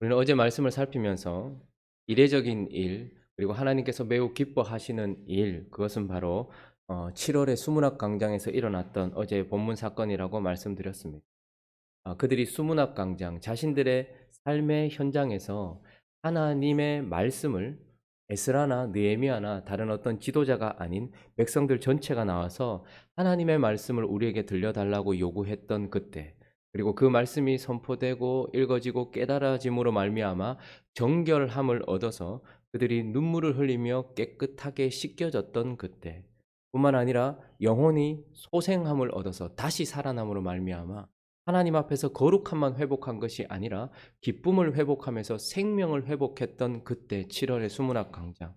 우리는 어제 말씀을 살피면서 이례적인 일, 그리고 하나님께서 매우 기뻐하시는 일, 그것은 바로 7월의 수문학 광장에서 일어났던 어제 본문 사건이라고 말씀드렸습니다. 그들이 수문학 광장, 자신들의 삶의 현장에서 하나님의 말씀을 에스라나 느헤미야나 다른 어떤 지도자가 아닌 백성들 전체가 나와서 하나님의 말씀을 우리에게 들려달라고 요구했던 그때, 그리고 그 말씀이 선포되고 읽어지고 깨달아짐으로 말미암아 정결함을 얻어서 그들이 눈물을 흘리며 깨끗하게 씻겨졌던 그때, 뿐만 아니라 영혼이 소생함을 얻어서 다시 살아남으로 말미암아 하나님 앞에서 거룩함만 회복한 것이 아니라 기쁨을 회복하면서 생명을 회복했던 그때 7월의 수문학 광장.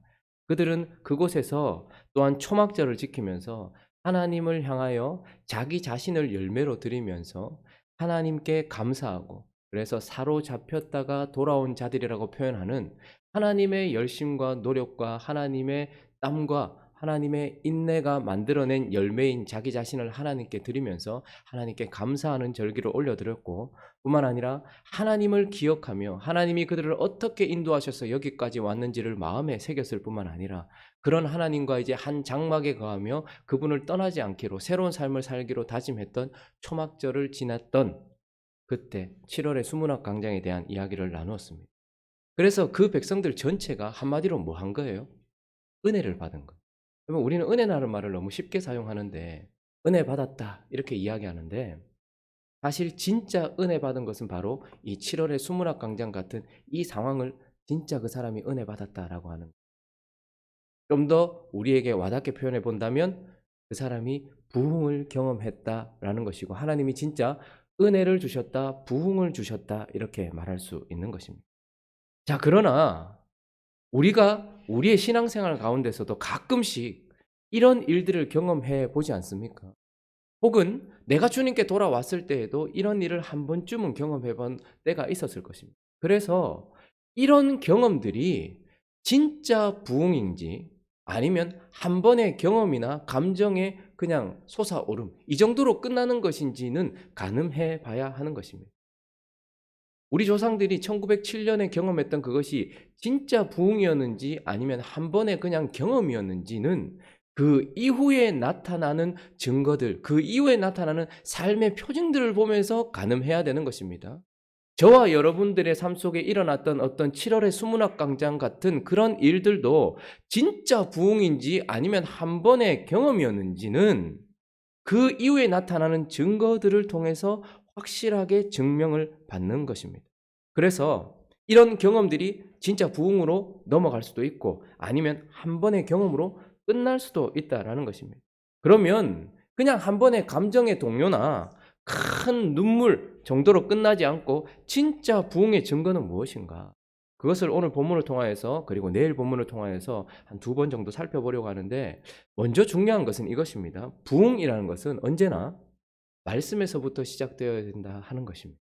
그들은 그곳에서 또한 초막절을 지키면서 하나님을 향하여 자기 자신을 열매로 드리면서 하나님께 감사하고, 그래서 사로잡혔다가 돌아온 자들이라고 표현하는 하나님의 열심과 노력과 하나님의 땀과 하나님의 인내가 만들어낸 열매인 자기 자신을 하나님께 드리면서 하나님께 감사하는 절기를 올려드렸고, 뿐만 아니라 하나님을 기억하며 하나님이 그들을 어떻게 인도하셔서 여기까지 왔는지를 마음에 새겼을 뿐만 아니라 그런 하나님과 이제 한 장막에 거하며 그분을 떠나지 않기로 새로운 삶을 살기로 다짐했던 초막절을 지났던 그때 7월의 수문학 광장에 대한 이야기를 나누었습니다. 그래서 그 백성들 전체가 한마디로 뭐 한 거예요? 은혜를 받은 거예요. 그러면 우리는 은혜라는 말을 너무 쉽게 사용하는데, 은혜 받았다 이렇게 이야기하는데, 사실 진짜 은혜 받은 것은 바로 이 7월의 수문학 광장 같은 이 상황을 진짜 그 사람이 은혜 받았다라고 하는, 좀 더 우리에게 와닿게 표현해 본다면 그 사람이 부흥을 경험했다라는 것이고, 하나님이 진짜 은혜를 주셨다, 부흥을 주셨다 이렇게 말할 수 있는 것입니다. 자, 그러나 우리가 우리의 신앙생활 가운데서도 가끔씩 이런 일들을 경험해 보지 않습니까? 혹은 내가 주님께 돌아왔을 때에도 이런 일을 한 번쯤은 경험해 본 때가 있었을 것입니다. 그래서 이런 경험들이 진짜 부흥인지 아니면 한 번의 경험이나 감정의 그냥 솟아오름, 이 정도로 끝나는 것인지는 가늠해 봐야 하는 것입니다. 우리 조상들이 1907년에 경험했던 그것이 진짜 부흥이었는지 아니면 한 번의 그냥 경험이었는지는 그 이후에 나타나는 증거들, 그 이후에 나타나는 삶의 표징들을 보면서 가늠해야 되는 것입니다. 저와 여러분들의 삶 속에 일어났던 어떤 7월의 수문학 광장 같은 그런 일들도 진짜 부흥인지 아니면 한 번의 경험이었는지는 그 이후에 나타나는 증거들을 통해서 확실하게 증명을 받는 것입니다. 그래서 이런 경험들이 진짜 부흥으로 넘어갈 수도 있고 아니면 한 번의 경험으로 끝날 수도 있다라는 것입니다. 그러면 그냥 한 번의 감정의 동요나 큰 눈물 정도로 끝나지 않고 진짜 부흥의 증거는 무엇인가? 그것을 오늘 본문을 통하여서, 그리고 내일 본문을 통하여서 한 두 번 정도 살펴보려고 하는데, 먼저 중요한 것은 이것입니다. 부흥이라는 것은 언제나 말씀에서부터 시작되어야 된다 하는 것입니다.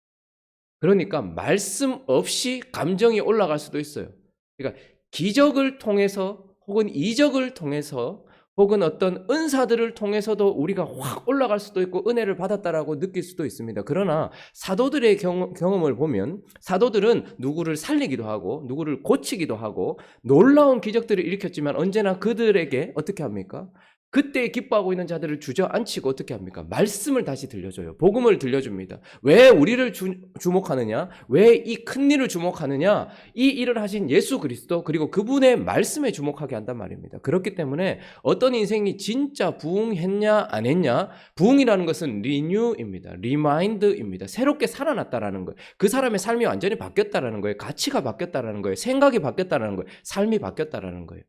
그러니까 말씀 없이 감정이 올라갈 수도 있어요. 그러니까 기적을 통해서 혹은 이적을 통해서 혹은 어떤 은사들을 통해서도 우리가 확 올라갈 수도 있고 은혜를 받았다라고 느낄 수도 있습니다. 그러나 사도들의 경험을 보면 사도들은 누구를 살리기도 하고 누구를 고치기도 하고 놀라운 기적들을 일으켰지만 언제나 그들에게 어떻게 합니까? 그때 기뻐하고 있는 자들을 주저앉히고 어떻게 합니까? 말씀을 다시 들려줘요. 복음을 들려줍니다. 왜 우리를 주목하느냐? 왜 이 큰 일을 주목하느냐? 이 일을 하신 예수 그리스도, 그리고 그분의 말씀에 주목하게 한단 말입니다. 그렇기 때문에 어떤 인생이 진짜 부흥했냐 안 했냐? 부흥이라는 것은 리뉴입니다. 리마인드입니다. 새롭게 살아났다라는 거예요. 그 사람의 삶이 완전히 바뀌었다라는 거예요. 가치가 바뀌었다라는 거예요. 생각이 바뀌었다라는 거예요. 삶이 바뀌었다라는 거예요.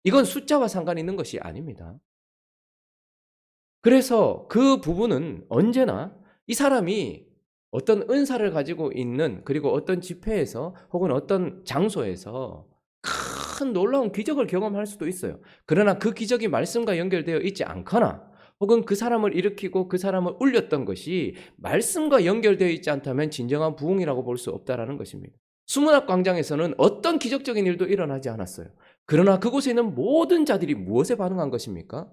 이건 숫자와 상관이 있는 것이 아닙니다. 그래서 그 부분은 언제나 이 사람이 어떤 은사를 가지고 있는, 그리고 어떤 집회에서 혹은 어떤 장소에서 큰 놀라운 기적을 경험할 수도 있어요. 그러나 그 기적이 말씀과 연결되어 있지 않거나 혹은 그 사람을 일으키고 그 사람을 울렸던 것이 말씀과 연결되어 있지 않다면 진정한 부흥이라고 볼 수 없다라는 것입니다. 수문학 광장에서는 어떤 기적적인 일도 일어나지 않았어요. 그러나 그곳에 있는 모든 자들이 무엇에 반응한 것입니까?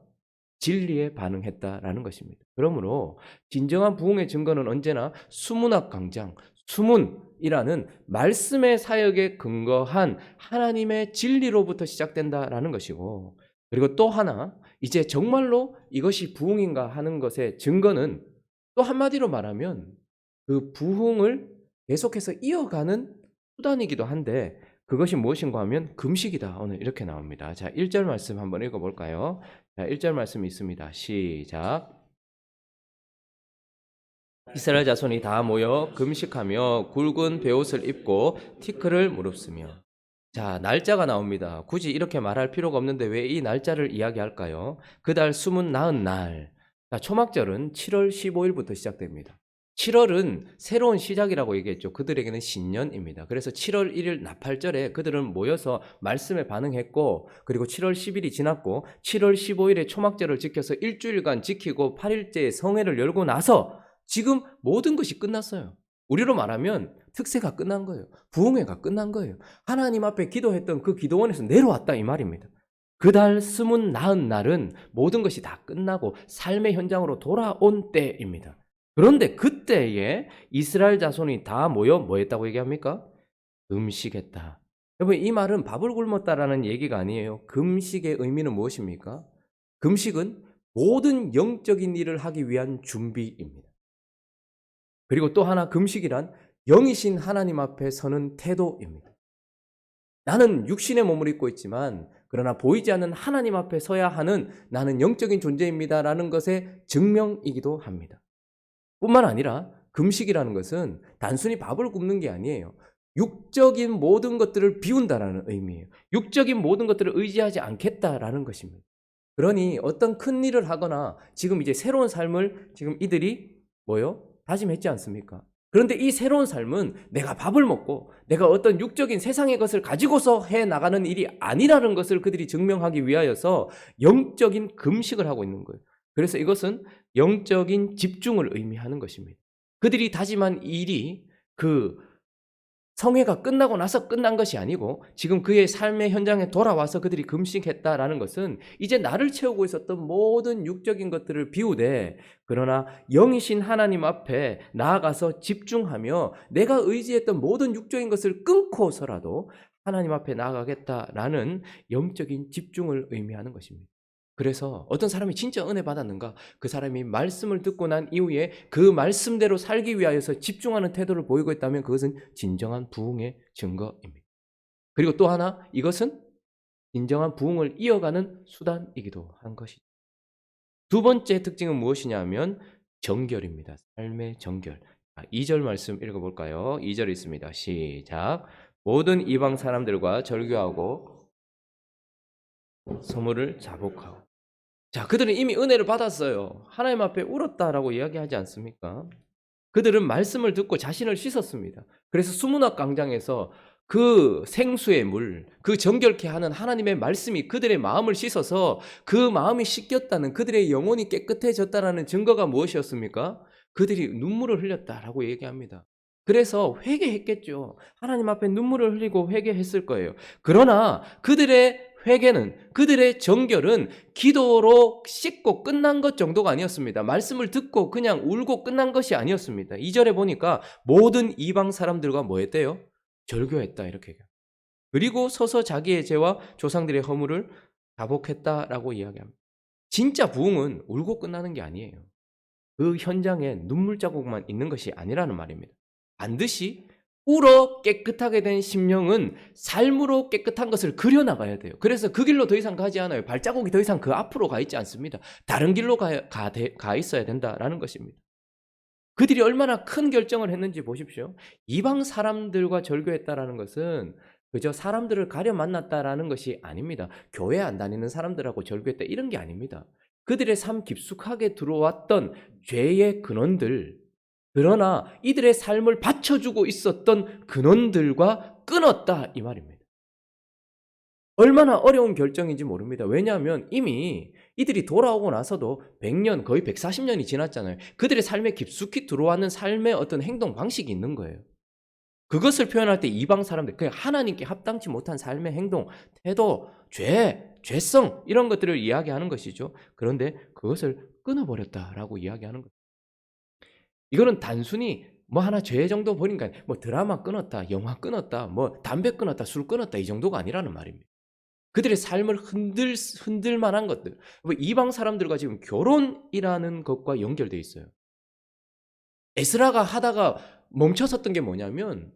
진리에 반응했다라는 것입니다. 그러므로 진정한 부흥의 증거는 언제나 수문학 광장, 수문이라는 말씀의 사역에 근거한 하나님의 진리로부터 시작된다라는 것이고, 그리고 또 하나, 이제 정말로 이것이 부흥인가 하는 것의 증거는 또 한마디로 말하면 그 부흥을 계속해서 이어가는 수단이기도 한데, 그것이 무엇인가 하면 금식이다. 오늘 이렇게 나옵니다. 자, 1절 말씀 한번 읽어볼까요? 자, 1절 말씀이 있습니다. 시작. 이스라엘 자손이 다 모여 금식하며 굵은 베옷을 입고 티크를 무릅쓰며. 자, 날짜가 나옵니다. 굳이 이렇게 말할 필요가 없는데 왜 이 날짜를 이야기할까요? 그달 수문 나은 날. 자, 초막절은 7월 15일부터 시작됩니다. 7월은 새로운 시작이라고 얘기했죠. 그들에게는 신년입니다. 그래서 7월 1일 나팔절에 그들은 모여서 말씀에 반응했고, 그리고 7월 10일이 지났고 7월 15일에 초막절을 지켜서 일주일간 지키고 8일째에 성회를 열고 나서 지금 모든 것이 끝났어요. 우리로 말하면 특세가 끝난 거예요. 부흥회가 끝난 거예요. 하나님 앞에 기도했던 그 기도원에서 내려왔다 이 말입니다. 그달 스문 나은 날은 모든 것이 다 끝나고 삶의 현장으로 돌아온 때입니다. 그런데 그때에 이스라엘 자손이 다 모여 뭐 했다고 얘기합니까? 금식했다. 여러분, 이 말은 밥을 굶었다라는 얘기가 아니에요. 금식의 의미는 무엇입니까? 금식은 모든 영적인 일을 하기 위한 준비입니다. 그리고 또 하나, 금식이란 영이신 하나님 앞에 서는 태도입니다. 나는 육신의 몸을 입고 있지만 그러나 보이지 않는 하나님 앞에 서야 하는 나는 영적인 존재입니다라는 것의 증명이기도 합니다. 뿐만 아니라 금식이라는 것은 단순히 밥을 굶는 게 아니에요. 육적인 모든 것들을 비운다라는 의미예요. 육적인 모든 것들을 의지하지 않겠다라는 것입니다. 그러니 어떤 큰 일을 하거나 지금 이제 새로운 삶을 지금 이들이 다짐했지 않습니까? 그런데 이 새로운 삶은 내가 밥을 먹고 내가 어떤 육적인 세상의 것을 가지고서 해 나가는 일이 아니라는 것을 그들이 증명하기 위하여서 영적인 금식을 하고 있는 거예요. 그래서 이것은 영적인 집중을 의미하는 것입니다. 그들이 다짐한 일이 그 성회가 끝나고 나서 끝난 것이 아니고 지금 그의 삶의 현장에 돌아와서 그들이 금식했다라는 것은 이제 나를 채우고 있었던 모든 육적인 것들을 비우되 그러나 영이신 하나님 앞에 나아가서 집중하며 내가 의지했던 모든 육적인 것을 끊고서라도 하나님 앞에 나아가겠다라는 영적인 집중을 의미하는 것입니다. 그래서 어떤 사람이 진짜 은혜 받았는가? 그 사람이 말씀을 듣고 난 이후에 그 말씀대로 살기 위하여서 집중하는 태도를 보이고 있다면 그것은 진정한 부흥의 증거입니다. 그리고 또 하나, 이것은 진정한 부흥을 이어가는 수단이기도 한 것이죠. 두 번째 특징은 무엇이냐 하면 정결입니다. 삶의 정결. 2절 말씀 읽어볼까요? 2절 있습니다. 시작. 모든 이방 사람들과 절교하고 소물을 자복하고. 자, 그들은 이미 은혜를 받았어요. 하나님 앞에 울었다라고 이야기하지 않습니까? 그들은 말씀을 듣고 자신을 씻었습니다. 그래서 수문학 강장에서 그 생수의 물, 그 정결케 하는 하나님의 말씀이 그들의 마음을 씻어서 그 마음이 씻겼다는, 그들의 영혼이 깨끗해졌다는 증거가 무엇이었습니까? 그들이 눈물을 흘렸다라고 얘기합니다. 그래서 회개했겠죠. 하나님 앞에 눈물을 흘리고 회개했을 거예요. 그러나 그들의 회개는, 그들의 정결은 기도로 씻고 끝난 것 정도가 아니었습니다. 말씀을 듣고 그냥 울고 끝난 것이 아니었습니다. 2절에 보니까 모든 이방 사람들과 뭐 했대요? 절교했다 이렇게 얘기합니다. 그리고 서서 자기의 죄와 조상들의 허물을 자복했다라고 이야기합니다. 진짜 부흥은 울고 끝나는 게 아니에요. 그 현장에 눈물 자국만 있는 것이 아니라는 말입니다. 반드시 울어 깨끗하게 된 심령은 삶으로 깨끗한 것을 그려나가야 돼요. 그래서 그 길로 더 이상 가지 않아요. 발자국이 더 이상 그 앞으로 가 있지 않습니다. 다른 길로 가 있어야 된다라는 것입니다. 그들이 얼마나 큰 결정을 했는지 보십시오. 이방 사람들과 절교했다라는 것은 그저 사람들을 가려 만났다라는 것이 아닙니다. 교회 안 다니는 사람들하고 절교했다 이런 게 아닙니다. 그들의 삶 깊숙하게 들어왔던 죄의 근원들, 그러나 이들의 삶을 받쳐주고 있었던 근원들과 끊었다 이 말입니다. 얼마나 어려운 결정인지 모릅니다. 왜냐하면 이미 이들이 돌아오고 나서도 100년, 거의 140년이 지났잖아요. 그들의 삶에 깊숙이 들어왔는 삶의 어떤 행동 방식이 있는 거예요. 그것을 표현할 때 이방 사람들, 그냥 하나님께 합당치 못한 삶의 행동, 태도, 죄성 이런 것들을 이야기하는 것이죠. 그런데 그것을 끊어버렸다라고 이야기하는 거예요. 이거는 단순히 뭐 하나 죄 정도 버린가, 뭐 드라마 끊었다, 영화 끊었다, 뭐 담배 끊었다, 술 끊었다 이 정도가 아니라는 말입니다. 그들의 삶을 흔들 만한 것들. 뭐 이방 사람들과 지금 결혼이라는 것과 연결돼 있어요. 에스라가 하다가 멈춰섰던 게 뭐냐면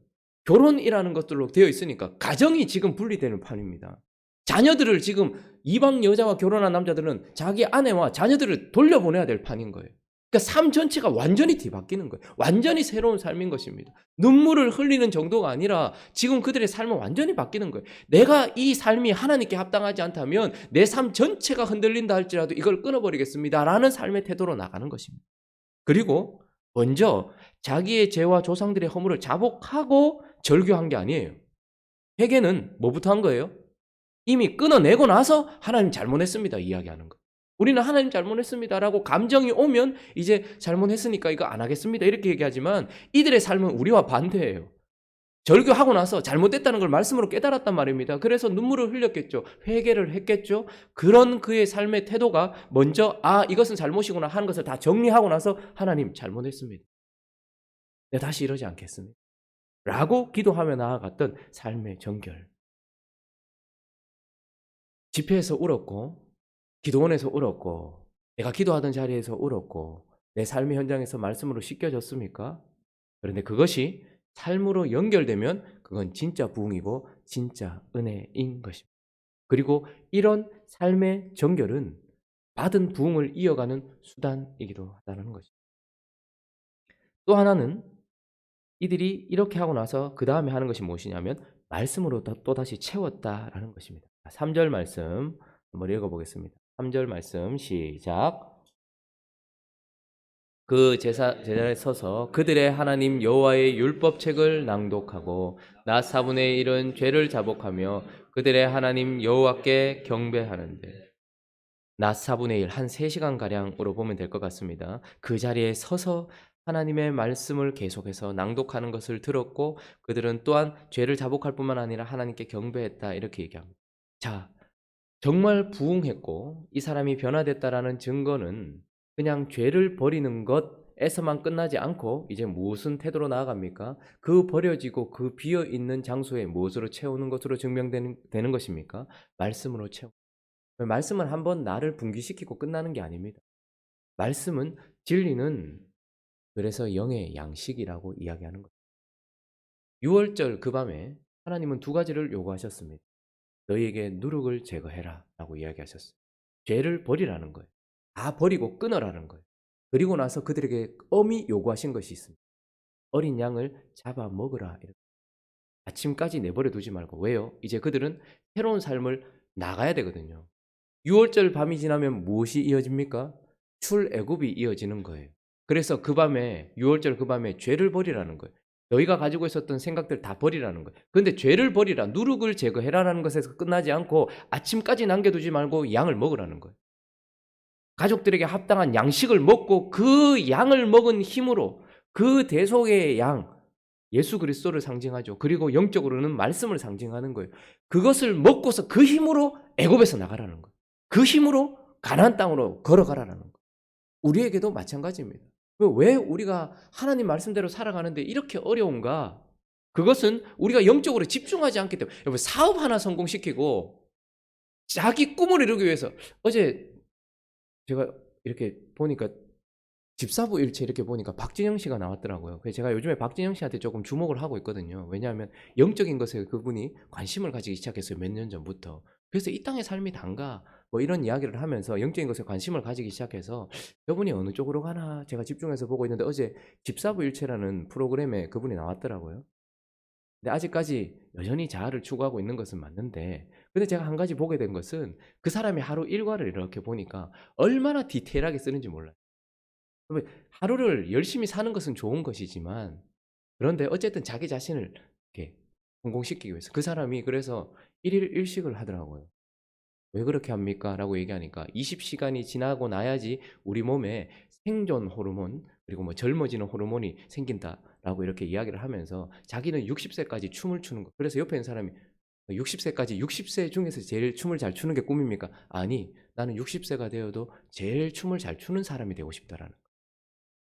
결혼이라는 것들로 되어 있으니까 가정이 지금 분리되는 판입니다. 자녀들을 지금 이방 여자와 결혼한 남자들은 자기 아내와 자녀들을 돌려보내야 될 판인 거예요. 그러니까 삶 전체가 완전히 뒤바뀌는 거예요. 완전히 새로운 삶인 것입니다. 눈물을 흘리는 정도가 아니라 지금 그들의 삶은 완전히 바뀌는 거예요. 내가 이 삶이 하나님께 합당하지 않다면 내 삶 전체가 흔들린다 할지라도 이걸 끊어버리겠습니다라는 삶의 태도로 나가는 것입니다. 그리고 먼저 자기의 죄와 조상들의 허물을 자복하고 절규한 게 아니에요. 회개는 뭐부터 한 거예요? 이미 끊어내고 나서 하나님 잘못했습니다 이야기하는 거. 우리는 하나님 잘못했습니다라고 감정이 오면 이제 잘못했으니까 이거 안 하겠습니다 이렇게 얘기하지만 이들의 삶은 우리와 반대예요. 절규하고 나서 잘못됐다는 걸 말씀으로 깨달았단 말입니다. 그래서 눈물을 흘렸겠죠. 회개를 했겠죠. 그런 그의 삶의 태도가 먼저 이것은 잘못이구나 하는 것을 다 정리하고 나서 하나님 잘못했습니다. 내가 다시 이러지 않겠습니다. 라고 기도하며 나아갔던 삶의 정결. 집회에서 울었고 기도원에서 울었고 내가 기도하던 자리에서 울었고 내 삶의 현장에서 말씀으로 씻겨졌습니까? 그런데 그것이 삶으로 연결되면 그건 진짜 부흥이고 진짜 은혜인 것입니다. 그리고 이런 삶의 정결은 받은 부흥을 이어가는 수단이기도 하다는 것입니다. 또 하나는 이들이 이렇게 하고 나서 그 다음에 하는 것이 무엇이냐면 말씀으로 또다시 채웠다라는 것입니다. 3절 말씀 한번 읽어보겠습니다. 3절 말씀 시작. 그 제자리에 서서 그들의 하나님 여호와의 율법책을 낭독하고 낮 4분의 1은 죄를 자복하며 그들의 하나님 여호와께 경배하는데 낮 4분의 1, 한 3시간가량으로 보면 될 것 같습니다. 그 자리에 서서 하나님의 말씀을 계속해서 낭독하는 것을 들었고 그들은 또한 죄를 자복할 뿐만 아니라 하나님께 경배했다 이렇게 얘기합니다. 자, 정말 부흥했고 이 사람이 변화됐다라는 증거는 그냥 죄를 버리는 것에서만 끝나지 않고 이제 무슨 태도로 나아갑니까? 그 버려지고 그 비어있는 장소에 무엇으로 채우는 것으로 증명되는 것입니까? 말씀으로 채우. 말씀은 한번 나를 분기시키고 끝나는 게 아닙니다. 말씀은 진리는 그래서 영의 양식이라고 이야기하는 거예요. 6월절 그 밤에 하나님은 2가지를 요구하셨습니다. 너희에게 누룩을 제거해라 라고 이야기하셨어요. 죄를 버리라는 거예요. 다 버리고 끊어라는 거예요. 그리고 나서 그들에게 엄히 요구하신 것이 있습니다. 어린 양을 잡아 먹으라. 아침까지 내버려 두지 말고. 왜요? 이제 그들은 새로운 삶을 나가야 되거든요. 6월절 밤이 지나면 무엇이 이어집니까? 출애굽이 이어지는 거예요. 그래서 그 밤에 6월절 그 밤에 죄를 버리라는 거예요. 너희가 가지고 있었던 생각들 다 버리라는 거예요. 그런데 죄를 버리라, 누룩을 제거해라라는 것에서 끝나지 않고 아침까지 남겨두지 말고 양을 먹으라는 거예요. 가족들에게 합당한 양식을 먹고 그 양을 먹은 힘으로 그 대속의 양, 예수 그리스도를 상징하죠. 그리고 영적으로는 말씀을 상징하는 거예요. 그것을 먹고서 그 힘으로 애굽에서 나가라는 거예요. 그 힘으로 가나안 땅으로 걸어가라는 거예요. 우리에게도 마찬가지입니다. 왜 우리가 하나님 말씀대로 살아가는데 이렇게 어려운가? 그것은 우리가 영적으로 집중하지 않기 때문에. 여러분, 사업 하나 성공시키고 자기 꿈을 이루기 위해서 어제 제가 이렇게 보니까 집사부 일체 이렇게 보니까 박진영 씨가 나왔더라고요. 그래서 제가 요즘에 박진영 씨한테 조금 주목을 하고 있거든요. 왜냐하면 영적인 것에 그분이 관심을 가지기 시작했어요. 몇 년 전부터. 그래서 이 땅의 삶이 단가 뭐 이런 이야기를 하면서 영적인 것에 관심을 가지기 시작해서 저분이 어느 쪽으로 가나 제가 집중해서 보고 있는데 어제 집사부 일체라는 프로그램에 그분이 나왔더라고요. 근데 아직까지 여전히 자아를 추구하고 있는 것은 맞는데 근데 제가 한 가지 보게 된 것은 그 사람이 하루 일과를 이렇게 보니까 얼마나 디테일하게 쓰는지 몰라요. 하루를 열심히 사는 것은 좋은 것이지만 그런데 어쨌든 자기 자신을 이렇게 성공시키기 위해서 그 사람이 그래서 1일 1식을 하더라고요. 왜 그렇게 합니까? 라고 얘기하니까 20시간이 지나고 나야지 우리 몸에 생존 호르몬 그리고 뭐 젊어지는 호르몬이 생긴다라고 이렇게 이야기를 하면서 자기는 60세까지 춤을 추는 거. 그래서 옆에 있는 사람이 60세까지 60세 중에서 제일 춤을 잘 추는 게 꿈입니까? 아니, 나는 60세가 되어도 제일 춤을 잘 추는 사람이 되고 싶다라는.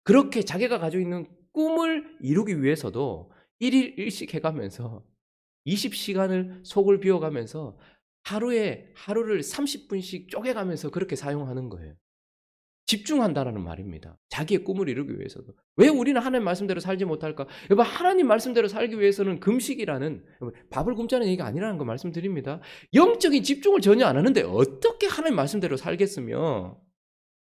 그렇게 자기가 가지고 있는 꿈을 이루기 위해서도 1일 1식 해가면서 20시간을 속을 비워가면서 하루를 30분씩 쪼개가면서 그렇게 사용하는 거예요. 집중한다라는 말입니다. 자기의 꿈을 이루기 위해서도. 왜 우리는 하나님 말씀대로 살지 못할까? 여러분, 하나님 말씀대로 살기 위해서는 금식이라는, 밥을 굶자는 얘기가 아니라는 거 말씀드립니다. 영적인 집중을 전혀 안 하는데 어떻게 하나님 말씀대로 살겠으며,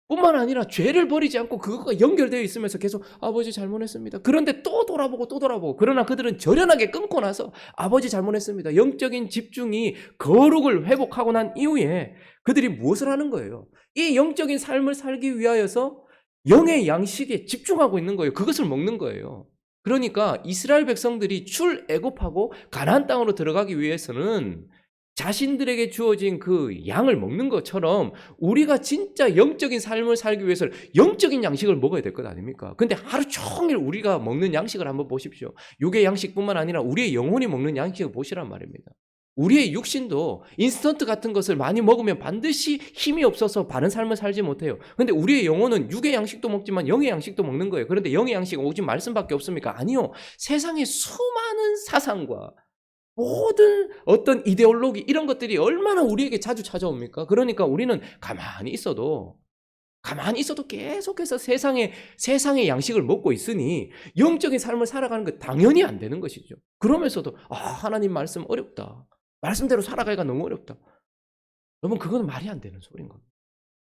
뿐만 아니라 죄를 버리지 않고 그것과 연결되어 있으면서 계속 아버지 잘못했습니다. 그런데 또 돌아보고 그러나 그들은 절연하게 끊고 나서 아버지 잘못했습니다. 영적인 집중이 거룩을 회복하고 난 이후에 그들이 무엇을 하는 거예요? 이 영적인 삶을 살기 위하여서 영의 양식에 집중하고 있는 거예요. 그것을 먹는 거예요. 그러니까 이스라엘 백성들이 출애굽하고 가나안 땅으로 들어가기 위해서는 자신들에게 주어진 그 양을 먹는 것처럼 우리가 진짜 영적인 삶을 살기 위해서는 영적인 양식을 먹어야 될 것 아닙니까? 근데 하루 종일 우리가 먹는 양식을 한번 보십시오. 육의 양식뿐만 아니라 우리의 영혼이 먹는 양식을 보시란 말입니다. 우리의 육신도 인스턴트 같은 것을 많이 먹으면 반드시 힘이 없어서 바른 삶을 살지 못해요. 근데 우리의 영혼은 육의 양식도 먹지만 영의 양식도 먹는 거예요. 그런데 영의 양식은 오직 말씀밖에 없습니까? 아니요. 세상의 수많은 사상과 모든 어떤 이데올로기 이런 것들이 얼마나 우리에게 자주 찾아옵니까? 그러니까 우리는 가만히 있어도 계속해서 세상의 양식을 먹고 있으니 영적인 삶을 살아가는 거 당연히 안 되는 것이죠. 그러면서도 하나님 말씀 어렵다. 말씀대로 살아가기가 너무 어렵다. 여러분, 그건 말이 안 되는 소리인 겁니다.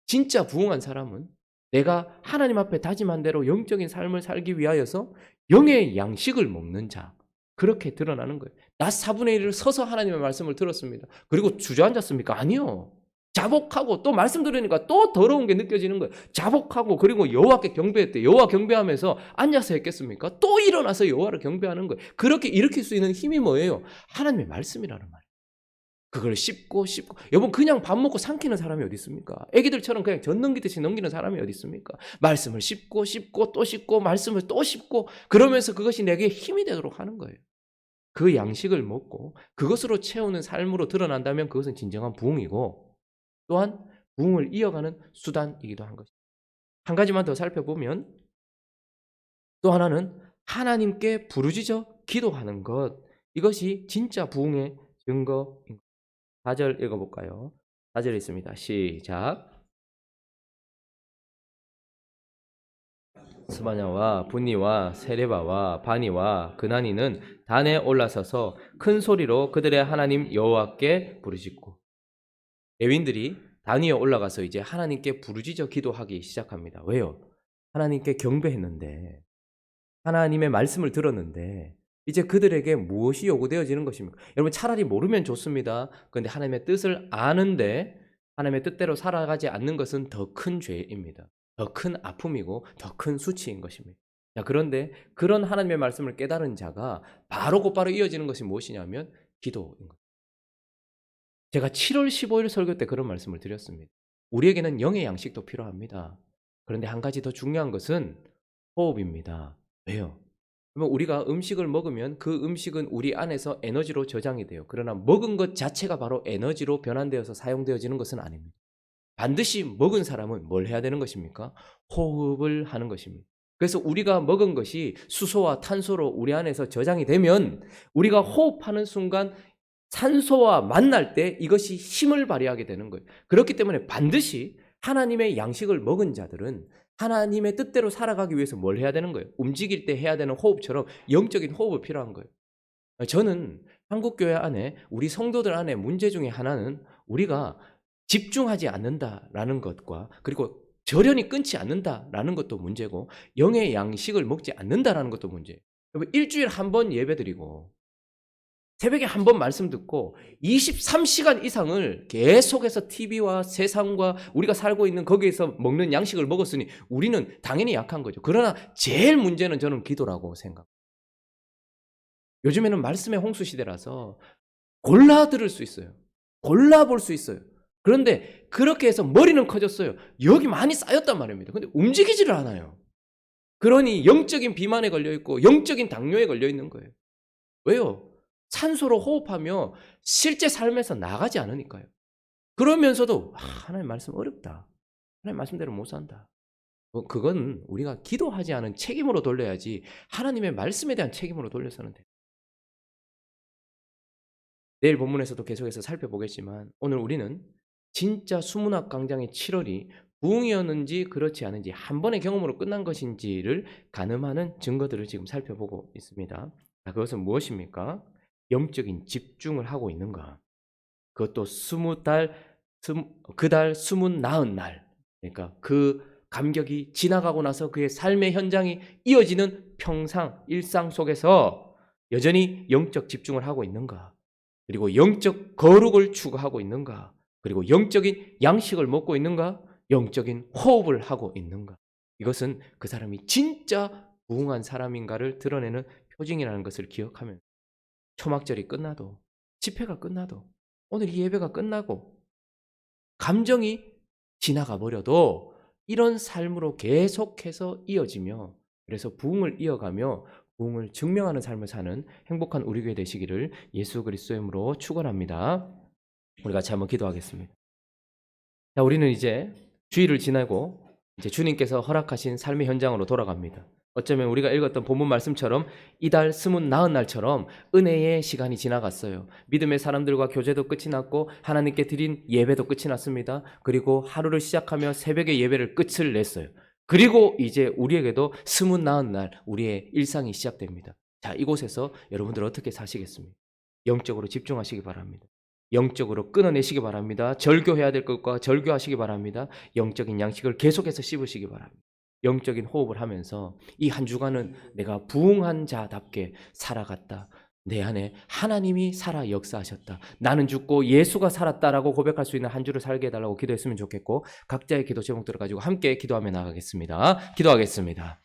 진짜 부흥한 사람은 내가 하나님 앞에 다짐한 대로 영적인 삶을 살기 위하여서 영의 양식을 먹는 자, 그렇게 드러나는 거예요. 나 4분의 1을 서서 하나님의 말씀을 들었습니다. 그리고 주저앉았습니까? 아니요. 자복하고 또 말씀 들으니까 또 더러운 게 느껴지는 거예요. 자복하고 그리고 여호와께 경배했대. 여호와 경배하면서 앉아서 했겠습니까? 또 일어나서 여호와를 경배하는 거예요. 그렇게 일으킬 수 있는 힘이 뭐예요? 하나님의 말씀이라는 말이에요. 그걸 씹고 여러분, 그냥 밥 먹고 삼키는 사람이 어디 있습니까? 애기들처럼 그냥 전 넘기듯이 넘기는 사람이 어디 있습니까? 말씀을 씹고 또 씹고 말씀을 또 씹고 그러면서 그것이 내게 힘이 되도록 하는 거예요. 그 양식을 먹고 그것으로 채우는 삶으로 드러난다면 그것은 진정한 부흥이고, 또한 부흥을 이어가는 수단이기도 한 것입니다. 한 가지만 더 살펴보면, 또 하나는 하나님께 부르짖어 기도하는 것, 이것이 진짜 부흥의 증거입니다. 4절 읽어볼까요? 4절에 있습니다. 시작. 스바냐와 분니와 세레바와 바니와 그나니는 단에 올라서서 큰 소리로 그들의 하나님 여호와께 부르짖고, 레위인들이 단 위에 올라가서 이제 하나님께 부르짖어 기도하기 시작합니다. 왜요? 하나님께 경배했는데, 하나님의 말씀을 들었는데 이제 그들에게 무엇이 요구되어지는 것입니까? 여러분, 차라리 모르면 좋습니다. 그런데 하나님의 뜻을 아는데 하나님의 뜻대로 살아가지 않는 것은 더 큰 죄입니다. 더 큰 아픔이고 더 큰 수치인 것입니다. 자, 그런데 그런 하나님의 말씀을 깨달은 자가 바로 곧바로 이어지는 것이 무엇이냐면 기도인 겁니다. 제가 7월 15일 설교 때 그런 말씀을 드렸습니다. 우리에게는 영의 양식도 필요합니다. 그런데 한 가지 더 중요한 것은 호흡입니다. 왜요? 그러면 우리가 음식을 먹으면 그 음식은 우리 안에서 에너지로 저장이 돼요. 그러나 먹은 것 자체가 바로 에너지로 변환되어서 사용되어지는 것은 아닙니다. 반드시 먹은 사람은 뭘 해야 되는 것입니까? 호흡을 하는 것입니다. 그래서 우리가 먹은 것이 수소와 탄소로 우리 안에서 저장이 되면 우리가 호흡하는 순간 산소와 만날 때 이것이 힘을 발휘하게 되는 거예요. 그렇기 때문에 반드시 하나님의 양식을 먹은 자들은 하나님의 뜻대로 살아가기 위해서 뭘 해야 되는 거예요? 움직일 때 해야 되는 호흡처럼 영적인 호흡이 필요한 거예요. 저는 한국교회 안에 우리 성도들 안에 문제 중에 하나는 우리가 집중하지 않는다라는 것과 그리고 절연히 끊지 않는다라는 것도 문제고 영의 양식을 먹지 않는다라는 것도 문제예요. 일주일에 한 번 예배드리고 새벽에 한 번 말씀 듣고 23시간 이상을 계속해서 TV와 세상과 우리가 살고 있는 거기에서 먹는 양식을 먹었으니 우리는 당연히 약한 거죠. 그러나 제일 문제는 저는 기도라고 생각합니다. 요즘에는 말씀의 홍수 시대라서 골라 들을 수 있어요. 골라 볼 수 있어요. 그런데 그렇게 해서 머리는 커졌어요. 여기 많이 쌓였단 말입니다. 근데 움직이지를 않아요. 그러니 영적인 비만에 걸려 있고 영적인 당뇨에 걸려 있는 거예요. 왜요? 산소로 호흡하며 실제 삶에서 나가지 않으니까요. 그러면서도 하나님 말씀 어렵다. 하나님 말씀대로 못 산다. 그건 우리가 기도하지 않은 책임으로 돌려야지 하나님의 말씀에 대한 책임으로 돌려서는 돼요. 내일 본문에서도 계속해서 살펴보겠지만 오늘 우리는 진짜 수문학 강장의 7월이 부흥이었는지 그렇지 않은지 한 번의 경험으로 끝난 것인지를 가늠하는 증거들을 지금 살펴보고 있습니다. 자, 그것은 무엇입니까? 영적인 집중을 하고 있는가? 그것도 20달, 그달 20 나흔 날. 그러니까 그 감격이 지나가고 나서 그의 삶의 현장이 이어지는 평상, 일상 속에서 여전히 영적 집중을 하고 있는가? 그리고 영적 거룩을 추구하고 있는가? 그리고 영적인 양식을 먹고 있는가? 영적인 호흡을 하고 있는가? 이것은 그 사람이 진짜 부흥한 사람인가를 드러내는 표징이라는 것을 기억하면 초막절이 끝나도 집회가 끝나도 오늘 이 예배가 끝나고 감정이 지나가 버려도 이런 삶으로 계속해서 이어지며 그래서 부흥을 이어가며 부흥을 증명하는 삶을 사는 행복한 우리 교회 되시기를 예수 그리스도의 이름으로 축원합니다. 우리 같이 한번 기도하겠습니다. 자, 우리는 이제 주일을 지나고 이제 주님께서 허락하신 삶의 현장으로 돌아갑니다. 어쩌면 우리가 읽었던 본문 말씀처럼 이달 20 나흔 날처럼 은혜의 시간이 지나갔어요. 믿음의 사람들과 교제도 끝이 났고 하나님께 드린 예배도 끝이 났습니다. 그리고 하루를 시작하며 새벽에 예배를 끝을 냈어요. 그리고 이제 우리에게도 20 나흔 날 우리의 일상이 시작됩니다. 자, 이곳에서 여러분들 어떻게 사시겠습니까? 영적으로 집중하시기 바랍니다. 영적으로 끊어내시기 바랍니다. 절교해야 될 것과 절교하시기 바랍니다. 영적인 양식을 계속해서 씹으시기 바랍니다. 영적인 호흡을 하면서 이 한 주간은 내가 부흥한 자답게 살아갔다. 내 안에 하나님이 살아 역사하셨다. 나는 죽고 예수가 살았다라고 고백할 수 있는 한 주를 살게 해달라고 기도했으면 좋겠고 각자의 기도 제목들을 가지고 함께 기도하며 나가겠습니다. 기도하겠습니다.